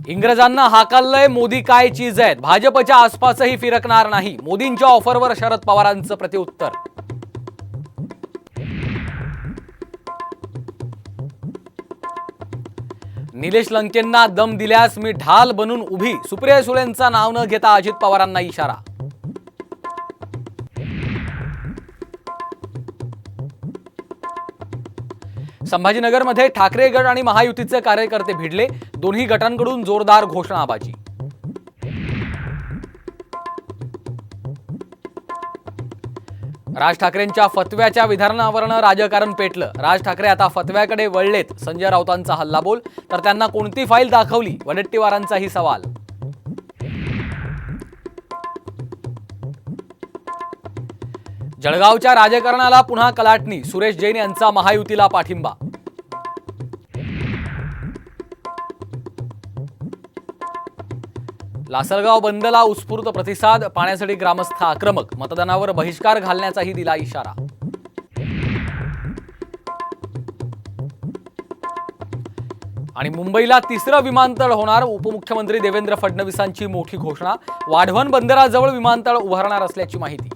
इंग्रजांना हाकललंय, मोदी काय चीज आहेत, भाजपच्या आसपासही फिरकणार नाही, मोदींच्या ऑफरवर शरद पवारांचं प्रत्युत्तर. निलेश लंकेंना दम दिल्यास मी ढाल बनून उभी, सुप्रिया सुळेंचा नाव न घेता अजित पवारांना इशारा. संभाजीनगरमध्ये ठाकरे गट आणि महायुतीचे कार्यकर्ते भिडले, दोन्ही गटांकडून जोरदार घोषणाबाजी. राज ठाकरेंच्या फतव्याच्या विधानावरनं राजकारण पेटलं. राज ठाकरे आता फतव्याकडे वळलेत. संजय राऊतांचा हल्लाबोल, तर त्यांना कोणती फाईल दाखवली, वडेट्टीवारांचाही सवाल. जळगावच्या राजकारणाला पुन्हा कलाटणी, सुरेश जैन यांचा महायुतीला पाठिंबा. लासलगाव बंदला उत्स्फूर्त प्रतिसाद, पाण्यासाठी ग्रामस्थ आक्रमक, मतदानावर बहिष्कार घालण्याचाही दिला इशारा. आणि मुंबईला तिसरं विमानतळ होणार, उपमुख्यमंत्री देवेंद्र फडणवीसांची मोठी घोषणा. वाढवण बंदराजवळ विमानतळ उभारणार असल्याची माहिती.